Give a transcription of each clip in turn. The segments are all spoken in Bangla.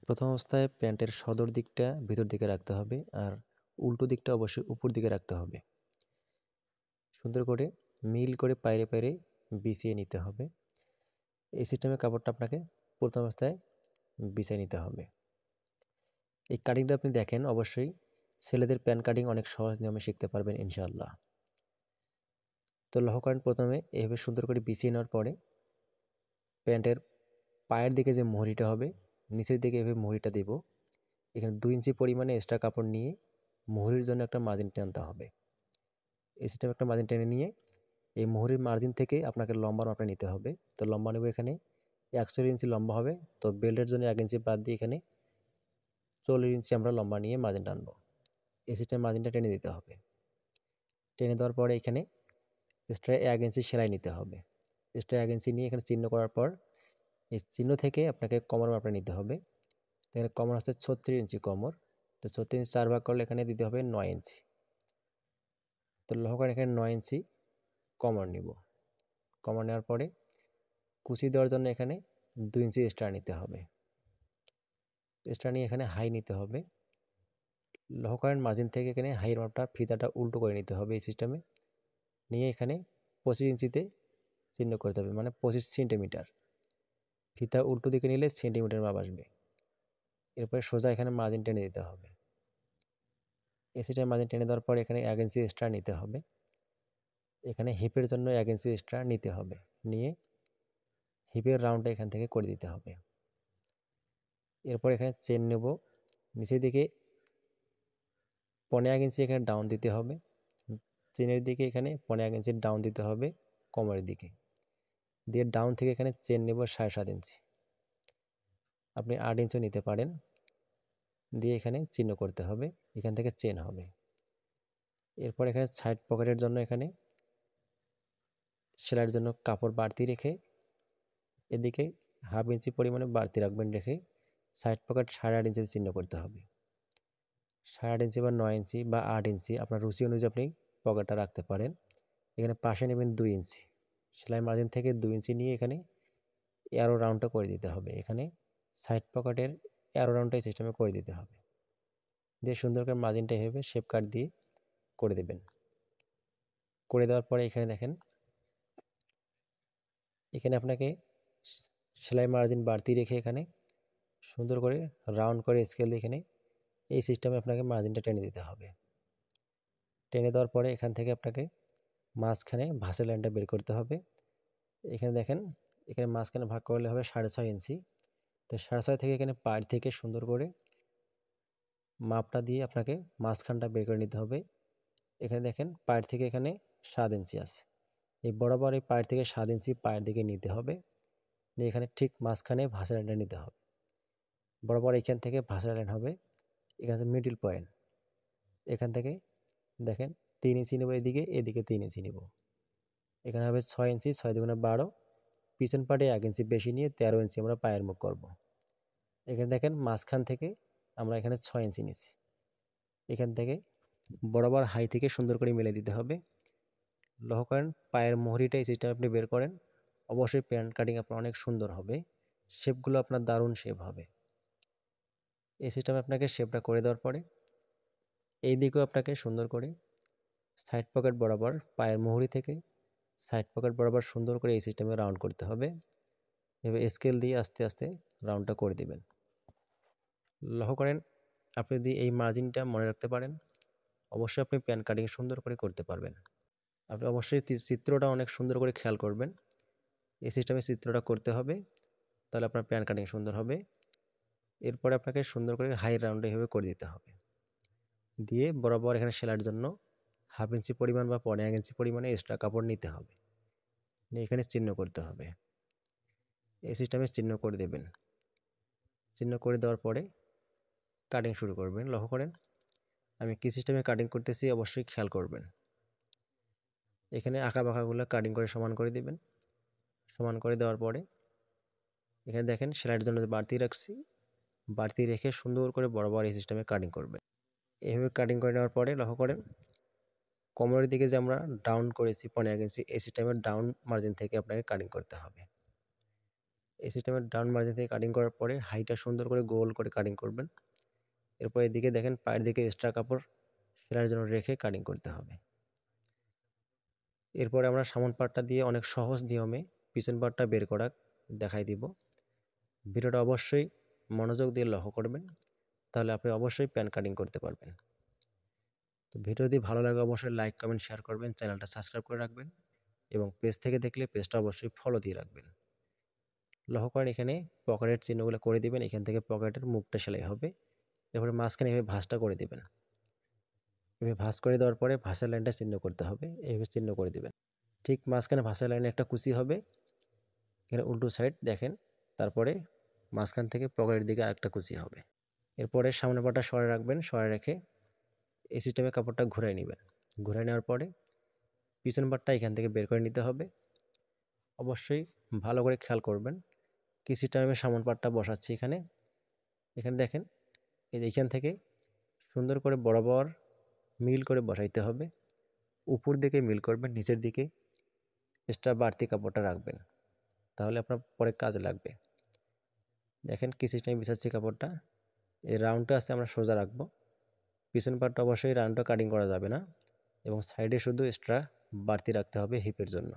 প্রথম অবস্থায় প্যান্টের সদর দিকটা ভিতর দিকে রাখতে হবে আর উল্টো দিকটা অবশ্যই উপর দিকে রাখতে হবে। সুন্দর করে মিল করে পাইরে পাইরে বিছিয়ে নিতে হবে। এই সিস্টেমে কাপড়টা আপনাকে প্রথম অবস্থায় বিছিয়ে নিতে হবে। এই কাটিংটা আপনি দেখেন, অবশ্যই ছেলেদের প্যান্ট কাটিং অনেক সহজ নিয়মে শিখতে পারবেন ইনশাআল্লাহ। তো লক্ষ্য করেন, প্রথমে এভাবে সুন্দর করে বিছিয়ে নেওয়ার পরে প্যান্টের পায়ের দিকে যে মুহুরিটা হবে, নিচের দিকে এভাবে মুহুরিটা দেব। এখানে 2 ইঞ্চি পরিমাণে এক্সট্রা কাপড় নিয়ে মুহুরির জন্য একটা মার্জিন টানতে হবে। এই সিস্টেমে একটা মার্জিন টেনে নিয়ে এই মুহুরির মার্জিন থেকে আপনাকে লম্বা মাপটা নিতে হবে। তো লম্বা নেব এখানে 41 ইঞ্চি লম্বা হবে। তো বেল্টের জন্য 1 ইঞ্চি বাদ দিয়ে এখানে 40 ইঞ্চি আমরা লম্বা নিয়ে মার্জিন টানবো। এই সিস্টেমে মার্জিনটা টেনে দিতে হবে। টেনে দেওয়ার পরে এখানে এক্সট্রা 1 ইঞ্চি সেলাই নিতে হবে। এক্সট্রা 1 ইঞ্চি নিয়ে এখানে চিহ্ন করার পর এই চিহ্ন থেকে আপনাকে কোমর মাপটা নিতে হবে। এখানে কোমর হচ্ছে 36 ইঞ্চি কোমর। তো 36 ইঞ্চি 4 ভাগ করলে এখানে দিতে হবে 9 ইঞ্চি। তো লক্ষ্য করেন, এখানে 9 ইঞ্চি কোমর নিব। কোমর নেওয়ার পরে কুচি দেওয়ার জন্য এখানে 2 ইঞ্চি এক্সট্রা নিতে হবে। এক্সট্রা নিয়ে এখানে হাই নিতে হবে। লক্ষ্য করেন, মার্জিন থেকে এখানে হাইয়ের মাপটা ফিতাটা উল্টো করে নিতে হবে এই সিস্টেমে। নিয়ে এখানে 25 ইঞ্চিতে চিহ্ন করতে হবে, মানে 25 সেন্টিমিটার। ফিতা উল্টো দিকে নিলে সেন্টিমিটার মাপ আসবে। এরপরে সোজা এখানে মার্জিন টেনে দিতে হবে। এই সিস্টেমে মার্জিন টেনে দেওয়ার পর এখানে 1 ইঞ্চি এক্সট্রা নিতে হবে। এখানে হিপের জন্য 1 ইঞ্চি এক্সট্রা নিতে হবে। নিয়ে হিপের রাউন্ডটা এখান থেকে করে দিতে হবে। এরপর এখানে চেন নেব। নিচের দিকে 1.5 ইঞ্চি এখানে ডাউন দিতে হবে। চেনের দিকে এখানে 1.5 ইঞ্চি ডাউন দিতে হবে কোমরের দিকে। দিয়ে ডাউন থেকে এখানে চেন নেব 7.5 ইঞ্চি। আপনি 8 ইঞ্চিও নিতে পারেন। দিয়ে এখানে চিহ্ন করতে হবে, এখান থেকে চেন হবে। এরপর এখানে সাইড পকেটের জন্য এখানে সেলাইয়ের জন্য কাপড় বাড়তি রেখে এদিকে 1/2 ইঞ্চি পরিমাণে বাড়তি রাখবেন, রেখে সাইড পকেট 8.5 ইঞ্চিতে চিহ্ন করতে হবে। 8.5 ইঞ্চি বা 9 ইঞ্চি বা 8 ইঞ্চি আপনার রুচি অনুযায়ী আপনি পকেটটা রাখতে পারেন। এখানে পাশে নেবেন 2 ইঞ্চি। সেলাই মার্জিন থেকে 2 ইঞ্চি নিয়ে এখানে অ্যারো রাউন্ডটা করে দিতে হবে। এখানে সাইড পকেটের অ্যারো রাউন্ডটা এই সিস্টেমে করে দিতে হবে। দিয়ে সুন্দর করে মার্জিনটা এভাবে শেপ কাট দিয়ে করে দেবেন। করে দেওয়ার পরে এখানে দেখেন, এখানে আপনাকে সেলাই মার্জিন বাড়তি রেখে এখানে সুন্দর করে রাউন্ড করে স্কেল দিয়ে এখানে এই সিস্টেমে আপনাকে মার্জিনটা টেনে দিতে হবে। টেনে দেওয়ার পরে এখান থেকে আপনাকে মাঝখানে ভাঁজের লাইনটা বের করতে হবে। এখানে দেখেন, এখানে মাঝখানে ভাগ করলে হবে 6.5 ইঞ্চি। তো 6.5 থেকে এখানে পাড় থেকে সুন্দর করে মাপটা দিয়ে আপনাকে মাঝখানটা বের করে নিতে হবে। এখানে দেখেন, পাড় থেকে এখানে 7 ইঞ্চি আছে। এই বরাবর এই পাড় থেকে 7 ইঞ্চি পায়ের দিকে নিতে হবে। নিয়ে এখানে ঠিক মাঝখানে ভাঁজের লাইনটা নিতে হবে। বরাবর এখান থেকে ভাঁজের লাইন হবে, এখানে মিডল পয়েন্ট। এখান থেকে দেখেন 3 ইঞ্চি নেব এদিকে, এদিকে 3 ইঞ্চি নেব। এখানে হবে 6 ইঞ্চি, 6 দুগুণে 12। পিছন পাটে 1 ইঞ্চি বেশি নিয়ে 13 ইঞ্চি আমরা পায়ের মুখ করব। এখানে দেখেন মাঝখান থেকে আমরা এখানে 6 ইঞ্চি নিচ্ছি। এখান থেকে বরাবর হাই থেকে সুন্দর করে মিলে দিতে হবে। লক্ষ্য করেন, পায়ের মোহরিটা এই সিস্টেমে আপনি বের করেন, অবশ্যই প্যান্ট কাটিং আপনার অনেক সুন্দর হবে। শেপগুলো আপনার দারুণ শেপ হবে। এই সিস্টেমে আপনাকে শেপটা করে দেওয়ার পরে এই দিকেও আপনাকে সুন্দর করে সাইড পকেট বরাবর পায়ের মোহরি থেকে সাইড পকেট বরাবর সুন্দর করে এই সিস্টেমে রাউন্ড করতে হবে। এভাবে স্কেল দিয়ে আস্তে আস্তে রাউন্ডটা করে দিবেন। লক্ষ্য করেন, আপনি যদি এই মার্জিনটা মনে রাখতে পারেন, অবশ্যই আপনি প্যান কাটিং সুন্দর করে করতে পারবেন। আপনি অবশ্যই চিত্রটা অনেক সুন্দর করে খেয়াল করবেন। এই সিস্টেমে চিত্রটা করতে হবে, তাহলে আপনার প্যান কাটিং সুন্দর হবে। এরপরে আপনাকে সুন্দর করে হাই রাউন্ডে এভাবে করে দিতে হবে। দিয়ে বরাবর এখানে সেলাইয়ের জন্য 1/2 ইঞ্চি পরিমাণ বা 1.5 ইঞ্চি পরিমাণে এক্সট্রা কাপড় নিতে হবে। নিয়ে এখানে চিহ্ন করতে হবে। এই সিস্টেমে চিহ্ন করে দেবেন। চিহ্ন করে দেওয়ার পরে কাটিং শুরু করবেন। লক্ষ্য করেন, আমি কী সিস্টেমে কাটিং করতেছি অবশ্যই খেয়াল করবেন। এখানে আঁকা বাঁকাগুলো কাটিং করে সমান করে দিবেন। সমান করে দেওয়ার পরে এখানে দেখেন সেলাইয়ের জন্য বাড়তি রাখছি, বাড়তি রেখে সুন্দর করে বরাবর এই সিস্টেমে কাটিং করবেন। এইভাবে কাটিং করে নেওয়ার পরে লক্ষ্য করেন, কোমরের দিকে যে আমরা ডাউন করেছি 1.5 ইঞ্চি, এই সিস্টেমে ডাউন মার্জিন থেকে আপনাকে কাটিং করতে হবে। এই সিস্টেমে ডাউন মার্জিন থেকে কাটিং করার পরে হাইটা সুন্দর করে গোল করে কাটিং করবেন। এরপর এদিকে দেখেন পায়ের দিকে এক্সট্রা কাপড় সেলাইয়ের জন্য রেখে কাটিং করতে হবে। এরপরে আমরা সামন পার্টটা দিয়ে অনেক সহজ নিয়মে পিছন পার্টটা বের করা দেখাই দিব। ভিডিওটা অবশ্যই মনোযোগ দিয়ে লক্ষ্য করবেন, তাহলে আপনি অবশ্যই প্যান কাটিং করতে পারবেন। তো ভিডিও যদি ভালো লাগে অবশ্যই লাইক কমেন্ট শেয়ার করবেন, চ্যানেলটা সাবস্ক্রাইব করে রাখবেন এবং পেজ থেকে দেখলে পেজটা অবশ্যই ফলো দিয়ে রাখবেন। লক্ষ্য করেন এখানে পকেটের চিহ্নগুলো করে দিবেন, এখান থেকে পকেটের মুখটা সেলাই হবে। এরপরে মাঝখানে এভাবে ভাঁজটা করে দিবেন। এভাবে ভাঁজ করে দেওয়ার পরে ভাঁজের লাইনটা চিহ্ন করতে হবে, এইভাবে চিহ্ন করে দিবেন। ঠিক মাঝখানে ভাঁজের লাইনে একটা কুচি হবে, এখানে উল্টো সাইড দেখেন, তারপরে মাঝখান থেকে পকেটের দিকে আরেকটা কুচি হবে। এরপরে সামনের পাটটা সরে রাখবেন, সরে রেখে এই সিস্টেমে কাপড়টা ঘুরাই নেবেন। ঘুরাই নেওয়ার পরে পিছন পাটটা এখান থেকে বের করে নিতে হবে। অবশ্যই ভালো করে খেয়াল করবেন কি সিস্টেমে আমি সামন পাটটা বসাচ্ছি। এখানে দেখেন এইখান থেকে সুন্দর করে বরাবর মিল করে বসাইতে হবে। উপর দিকে মিল করবেন, নিচের দিকে এক্সট্রা বাড়তি কাপড়টা রাখবেন, তাহলে আপনার পরে কাজে লাগবে। দেখেন কি সিস্টেমে বিছাচ্ছি কাপড়টা। এই রাউন্ডটা আছে আমরা সোজা রাখবো, পিছন পাটটা অবশ্যই রাউন্ডটা কাটিং করা যাবে না এবং সাইডে শুধু এক্সট্রা বাড়তি রাখতে হবে হিপের জন্য।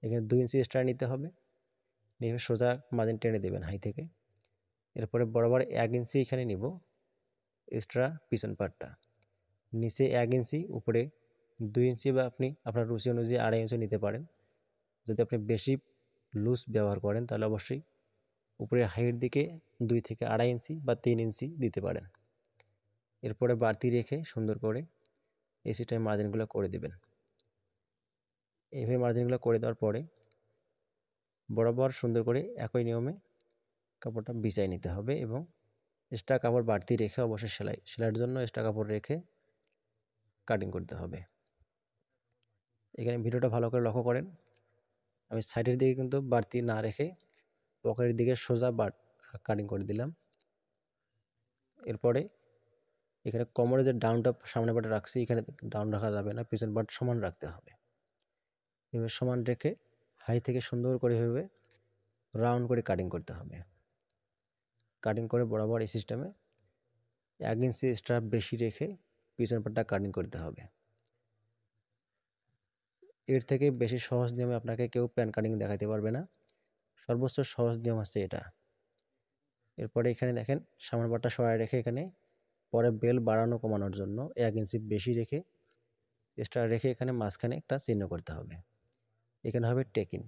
এখানে 2 ইঞ্চি এক্সট্রা নিতে হবে, নিয়ে সোজা মার্জিন টেনে দেবেন হাই থেকে। এরপরে বরাবর 1 ইঞ্চি এখানে নিব এক্সট্রা পিছন পাটটা, নিচে 1 ইঞ্চি, উপরে 2 ইঞ্চি বা আপনি আপনার রুচি অনুযায়ী 2.5 ইঞ্চি নিতে পারেন। যদি আপনি বেশি লুজ ব্যবহার করেন তাহলে অবশ্যই উপরে হাইয়ের দিকে 2 থেকে 2.5 ইঞ্চি বা 3 ইঞ্চি দিতে পারেন। এরপরে বাড়তি রেখে সুন্দর করে এই সিস্টেমে মার্জিনগুলো করে দেবেন। এইভাবে মার্জিনগুলো করে দেওয়ার পরে বরাবর সুন্দর করে একই নিয়মে কাপড়টা বিছাই নিতে হবে এবং এক্সট্রা কাপড় বাড়তি রেখে অবশ্যই সেলাইয়ের জন্য এক্সট্রা কাপড় রেখে কাটিং করতে হবে। এখানে ভিডিওটা ভালো করে লক্ষ্য করেন, আমি সাইডের দিকে কিন্তু বাড়তি না রেখে পকেটের দিকে সোজা কাটিং করে দিলাম। এরপরে এখানে কোমরে যে ডাউনটা সামনে পাটে রাখছি, এখানে ডাউন রাখা যাবে না, পিছন পাট সমান রাখতে হবে। এভাবে সমান রেখে হাই থেকে সুন্দর করে এভাবে রাউন্ড করে কাটিং করতে হবে। কাটিং করে বরাবর এই সিস্টেমে 1 ইঞ্চি এক্সট্রা বেশি রেখে পিছন পাটটা কাটিং করতে হবে। এর থেকে বেশি সহজ নিয়মে আপনাকে কেউ প্যান কাটিং দেখাতে পারবে না, সর্বোচ্চ সহজ নিয়ম হচ্ছে এটা। এরপরে এখানে দেখেন সামনের পাটটা সরাই রেখে এখানে পরে বেল বাড়ানো কমানোর জন্য 1 ইঞ্চি বেশি রেখে এক্সট্রা রেখে এখানে মাঝখানে একটা চিহ্ন করতে হবে। এখানে হবে টেকিন,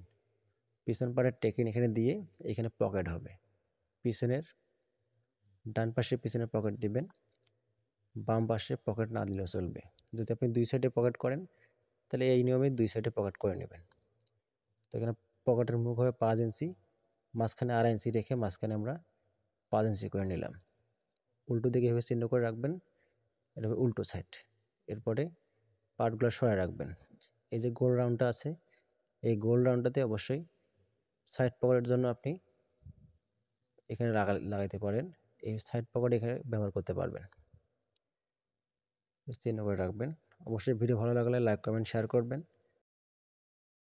পিছন পাটের টেকিন এখানে দিয়ে এখানে পকেট হবে। পিছনের ডান পাশে পিছনের পকেট দিবেন, বাম পাশে পকেট না দিলেও চলবে। যদি আপনি 2 সাইডে পকেট করেন তাহলে এই নিয়মে 2 সাইডে পকেট করে নেবেন। তো এখানে পকেটের মুখ হবে 5 ইঞ্চি, মাঝখানে 2.5 ইঞ্চি রেখে মাঝখানে আমরা 5 ইঞ্চি করে নিলাম। উল্টো দিকে এভাবে চিহ্ন করে রাখবেন, এটা হবে উল্টো সাইড। এরপরে পার্টগুলো সরাই রাখবেন। এই যে গোল রাউন্ডটা আছে, এই গোল রাউন্ডটাতে অবশ্যই সাইড পকেটের জন্য আপনি এখানে লাগাইতে পারেন, এই সাইড পকেট এখানে ব্যবহার করতে পারবেন। চিহ্ন করে রাখবেন। অবশ্যই ভিডিও ভালো লাগলে লাইক কমেন্ট শেয়ার করবেন।